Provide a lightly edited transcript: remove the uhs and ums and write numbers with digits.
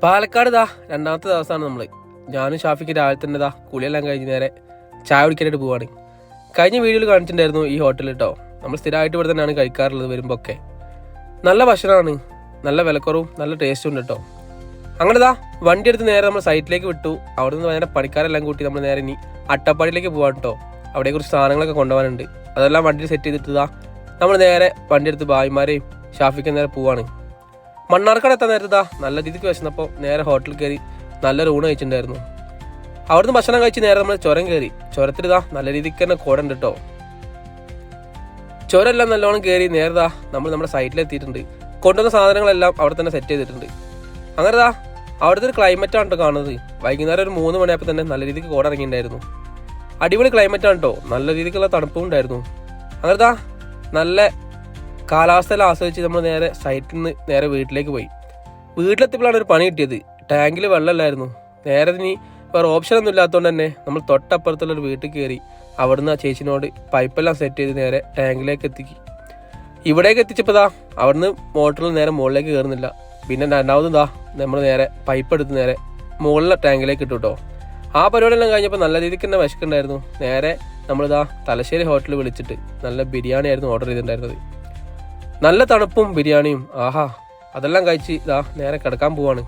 പാലക്കാട് ഇതാ രണ്ടാമത്തെ ദിവസമാണ് നമ്മൾ. ഞാനും ഷാഫിക്ക് രാവിലെ തന്നെ ഇതാ കുളിയെല്ലാം കഴിഞ്ഞ് നേരെ ചായ കുടിക്കാനായിട്ട് പോവാണ്. കഴിഞ്ഞ വീഡിയോയിൽ കാണിച്ചിട്ടുണ്ടായിരുന്നു ഈ ഹോട്ടൽ കേട്ടോ. നമ്മൾ സ്ഥിരമായിട്ട് ഇവിടെ തന്നെയാണ് കഴിക്കാറുള്ളത്. വരുമ്പോൾ ഒക്കെ നല്ല ഭക്ഷണമാണ്, നല്ല വിലക്കുറവും നല്ല ടേസ്റ്റും ഉണ്ട് കേട്ടോ. അങ്ങനെ ഇതാ വണ്ടി എടുത്ത് നേരെ നമ്മൾ സൈറ്റിലേക്ക് വിട്ടു. അവിടെ നിന്ന് നേരെ പണിക്കാരെല്ലാം കൂട്ടി നമ്മൾ നേരെ ഇനി അട്ടപ്പാടിയിലേക്ക് പോകാൻ കേട്ടോ. അവിടെ കുറച്ച് സാധനങ്ങളൊക്കെ കൊണ്ടുപോകാനുണ്ട്. അതെല്ലാം വണ്ടിയിൽ സെറ്റ് ചെയ്തിട്ട് നമ്മൾ നേരെ വണ്ടി എടുത്ത് ഭായിമാരെയും ഷാഫിക്ക് നേരെ പോവാണ്. മണ്ണാർക്കാട് എത്താൻ നേരത്തെ നല്ല രീതിക്ക് വിശന്നപ്പോൾ നേരെ ഹോട്ടലിൽ കയറി നല്ലൊരു ഊണ് കഴിച്ചിട്ടുണ്ടായിരുന്നു. അവിടുന്ന് ഭക്ഷണം കഴിച്ച് നേരെ നമ്മൾ ചുരം കയറി. ചുരത്തിൽ നല്ല രീതിക്ക് തന്നെ കോടുണ്ട് കേട്ടോ. ചുരെല്ലാം നല്ലോണം കയറി നേരെ നമ്മൾ നമ്മുടെ സൈറ്റിലെത്തിയിട്ടുണ്ട്. കൊണ്ടുവന്ന സാധനങ്ങളെല്ലാം അവിടെ തന്നെ സെറ്റ് ചെയ്തിട്ടുണ്ട്. അങ്ങനെ അവിടുത്തെ ഒരു ക്ലൈമറ്റ് ആണ് കേട്ടോ കാണുന്നത്. വൈകുന്നേരം ഒരു 3 മണിയായപ്പോൾ തന്നെ നല്ല രീതിക്ക് കോടിറങ്ങിയിട്ടുണ്ടായിരുന്നു. അടിപൊളി ക്ലൈമറ്റ് ആണ് കേട്ടോ. നല്ല രീതിക്കുള്ള തണുപ്പും ഉണ്ടായിരുന്നു. അങ്ങനെ നല്ല കാലാവസ്ഥയെല്ലാം ആസ്വദിച്ച് നമ്മൾ നേരെ സൈറ്റിൽ നിന്ന് നേരെ വീട്ടിലേക്ക് പോയി. വീട്ടിലെത്തിയപ്പോഴാണ് ഒരു പണി കിട്ടിയത്. ടാങ്കിൽ വെള്ളമില്ലായിരുന്നു. നേരെ ഇനി വേറെ ഓപ്ഷനൊന്നും ഇല്ലാത്തതുകൊണ്ട് തന്നെ നമ്മൾ തൊട്ടപ്പുറത്തുള്ളൊരു വീട്ടിൽ കയറി അവിടുന്ന് ആ ചേച്ചിനോട് പൈപ്പെല്ലാം സെറ്റ് ചെയ്ത് നേരെ ടാങ്കിലേക്ക് എത്തിക്കി. ഇവിടേക്ക് എത്തിച്ചപ്പോൾ അവിടുന്ന് മോട്ടറിൽ നേരെ മുകളിലേക്ക് കയറുന്നില്ല. പിന്നെ രണ്ടാമതും നമ്മൾ നേരെ പൈപ്പ് എടുത്ത് നേരെ മുകളിലെ ടാങ്കിലേക്ക് ഇട്ടു കേട്ടോ. ആ പരിപാടിയെല്ലാം കഴിഞ്ഞപ്പോൾ നല്ല രീതിക്ക് തന്നെ വിശക്കുണ്ടായിരുന്നു. നേരെ നമ്മളിതാ തലശ്ശേരി ഹോട്ടലിൽ വിളിച്ചിട്ട് നല്ല ബിരിയാണി ആയിരുന്നു ഓർഡർ ചെയ്തിട്ടുണ്ടായിരുന്നത്. നല്ല തണുപ്പും ബിരിയാണിയും, ആഹാ, അതെല്ലാം കഴിച്ച് നേരെ കിടക്കാൻ പോവാണ്.